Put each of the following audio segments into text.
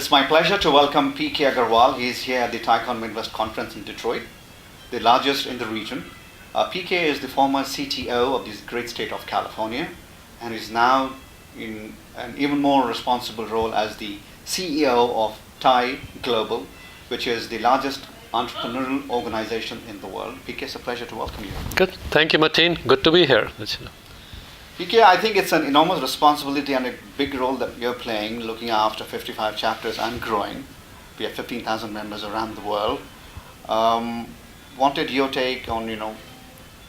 It's my pleasure to welcome PK Agarwal. He is here at the Tiecon Midwest Conference in Detroit, the largest in the region. PK is the former CTO of this great state of California and is now in an even more responsible role as the CEO of Tie Global, which is the largest entrepreneurial organization in the world. PK, it's a pleasure to welcome you. Good. Thank you, Mateen. Good to be here. PK, I think it's an enormous responsibility and a big role that you're playing, looking after 55 chapters and growing. We have 15,000 members around the world. Wanted your take on,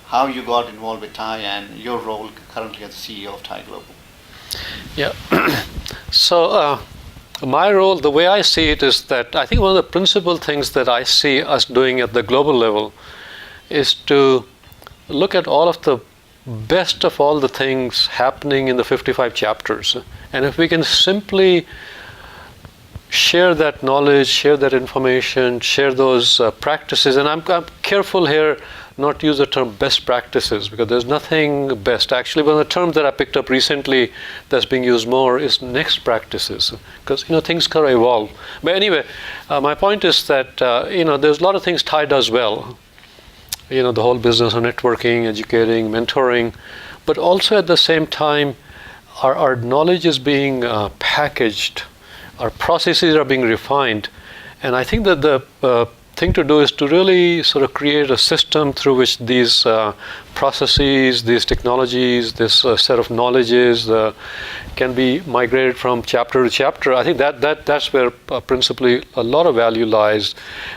how you got involved with Tie and your role currently as CEO of Tie Global. Yeah. So my role, the way I see it, is that I think one of the principal things that I see us doing at the global level is to look at all of the best of all the things happening in the 55 chapters. And if we can simply share that knowledge, share that information, share those practices, and I'm careful here not to use the term best practices because there's nothing best. Actually, one of the terms that I picked up recently that's being used more is next practices because things can evolve. But anyway, my point is that there's a lot of things Tie does well. The whole business of networking, educating, mentoring, but also at the same time, our knowledge is being packaged, our processes are being refined, and I think that the thing to do is to really sort of create a system through which these processes, these technologies, this set of knowledges can be migrated from chapter to chapter. I think that's where principally a lot of value lies.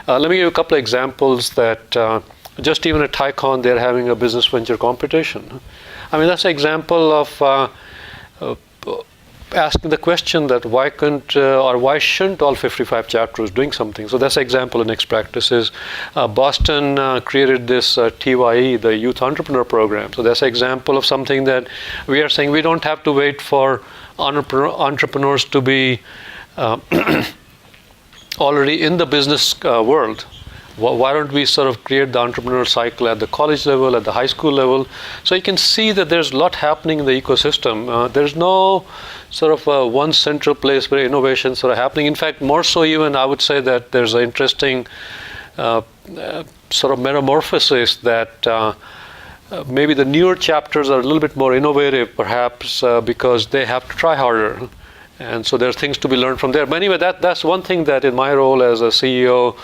Let me give you a couple of examples that just even at Tiecon, they're having a business venture competition. I mean, that's an example of asking the question that why couldn't or why shouldn't all 55 chapters doing something? So that's an example of next practices. Boston created this TYE, the Youth Entrepreneur Program. So that's an example of something that we are saying we don't have to wait for entrepreneurs to be already in the business world. Why don't we sort of create the entrepreneurial cycle at the college level, at the high school level? So you can see that there's a lot happening in the ecosystem. There's no sort of one central place where innovation sort of happening. In fact, more so even I would say that there's an interesting sort of metamorphosis that maybe the newer chapters are a little bit more innovative perhaps because they have to try harder. And so there's things to be learned from there. But anyway, that's one thing that in my role as a CEO,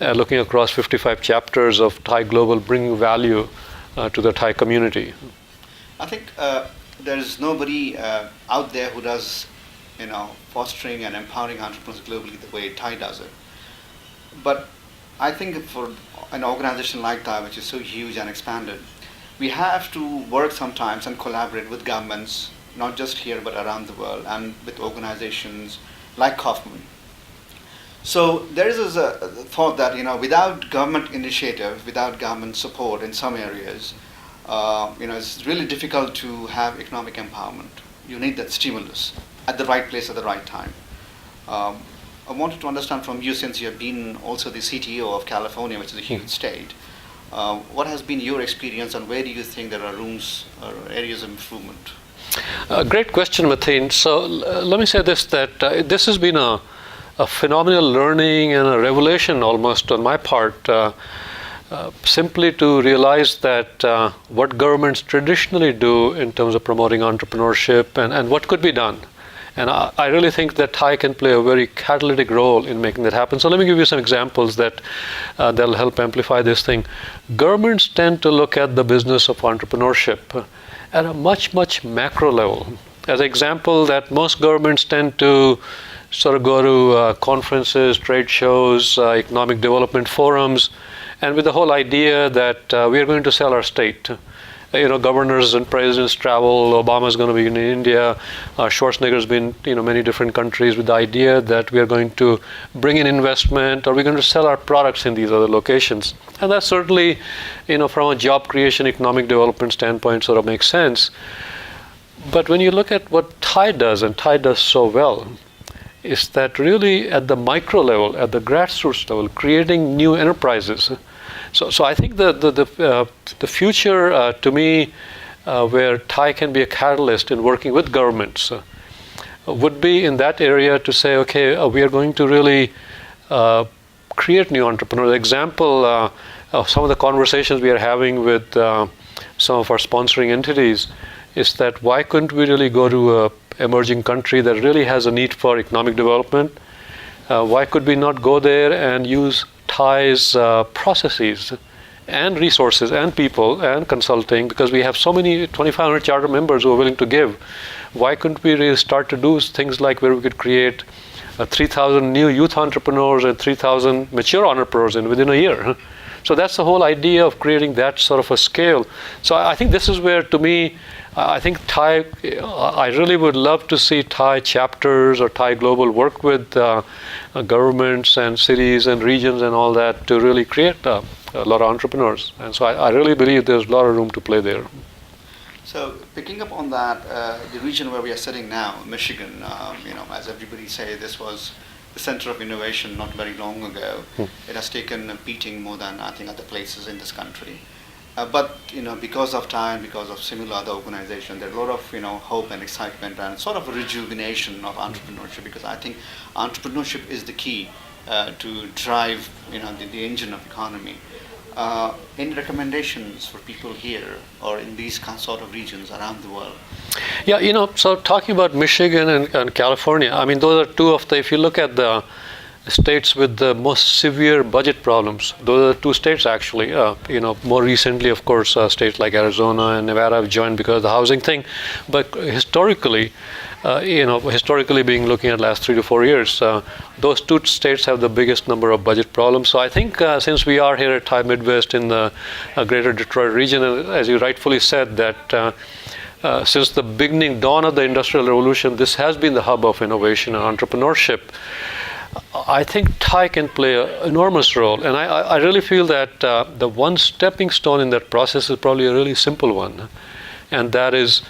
looking across 55 chapters of Tie Global, bringing value to the Thai community. I think there is nobody out there who does, fostering and empowering entrepreneurs globally the way Tie does it. But I think for an organization like Tie, which is so huge and expanded, we have to work sometimes and collaborate with governments, not just here but around the world, and with organizations like Kaufman. So there is a thought that without government initiative, without government support in some areas, it's really difficult to have economic empowerment. You need that stimulus at the right place at the right time. I wanted to understand from you, since you have been also the CTO of California, which is a huge state, what has been your experience and where do you think there are rooms or areas of improvement? Great question, Mateen. So let me say this, that this has been a phenomenal learning and a revelation almost on my part, simply to realize that what governments traditionally do in terms of promoting entrepreneurship and what could be done. And I really think that Tie can play a very catalytic role in making that happen. So let me give you some examples that'll help amplify this thing. Governments tend to look at the business of entrepreneurship at a much, much macro level. As an example, that most governments tend to sort of go to conferences, trade shows, economic development forums, and with the whole idea that we are going to sell our state. Governors and presidents travel. Obama's going to be in India. Schwarzenegger's been, many different countries with the idea that we are going to bring in investment or we're going to sell our products in these other locations. And that certainly, from a job creation, economic development standpoint sort of makes sense. But when you look at what Tie does, and Tie does so well, is that really at the micro level, at the grassroots level, creating new enterprises. So I think the future to me, where Tie can be a catalyst in working with governments, would be in that area to say, okay, we are going to really create new entrepreneurs. Example of some of the conversations we are having with some of our sponsoring entities is that why couldn't we really go to an emerging country that really has a need for economic development? Why could we not go there and use Thai's processes and resources and people and consulting, because we have so many 2,500 charter members who are willing to give. Why couldn't we really start to do things like where we could create 3,000 new youth entrepreneurs and 3,000 mature entrepreneurs within a year? So that's the whole idea of creating that sort of a scale. So I think this is where, to me, I think Thai, I really would love to see Thai chapters or Thai Global work with governments and cities and regions and all that to really create a lot of entrepreneurs. And so I really believe there's a lot of room to play there. So picking up on that, the region where we are sitting now, Michigan, as everybody say, this was the center of innovation not very long ago. It has taken a beating more than I think other places in this country. But because of time, because of similar other organizations, there's a lot of hope and excitement and sort of a rejuvenation of entrepreneurship, because I think entrepreneurship is the key to drive the engine of economy. Any recommendations for people here or in these sort of regions around the world? Yeah, so talking about Michigan and California, I mean, those are two of the, if you look at the states with the most severe budget problems, those are two states actually. More recently, of course, states like Arizona and Nevada have joined because of the housing thing. But historically, historically being looking at last 3 to 4 years, those two states have the biggest number of budget problems. So I think since we are here at Thai Midwest in the greater Detroit region, and as you rightfully said, that since the beginning, dawn of the Industrial Revolution, this has been the hub of innovation and entrepreneurship. I think Thai can play an enormous role, and I really feel that the one stepping stone in that process is probably a really simple one, and that is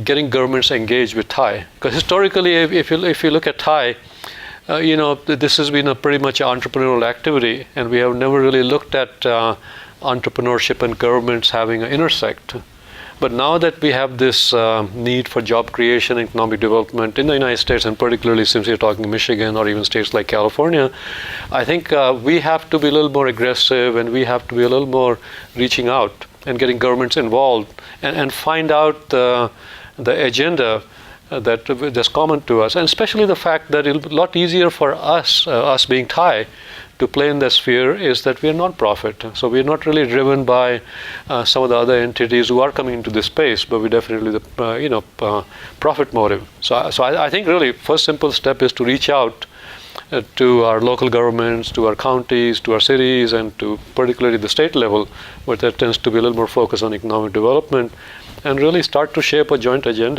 getting governments engaged with Thai. Because historically, if you look at Thai, this has been a pretty much entrepreneurial activity, and we have never really looked at entrepreneurship and governments having an intersect. But now that we have this need for job creation and economic development in the United States, and particularly since you're talking Michigan or even states like California, I think we have to be a little more aggressive, and we have to be a little more reaching out and getting governments involved and find out the agenda that's common to us, and especially the fact that it'll be a lot easier for us being Thai, to play in that sphere is that we are non-profit. So we're not really driven by some of the other entities who are coming into this space, but we definitely the profit motive. So I think really first simple step is to reach out to our local governments, to our counties, to our cities, and to particularly the state level, where there tends to be a little more focus on economic development, and really start to shape a joint agenda.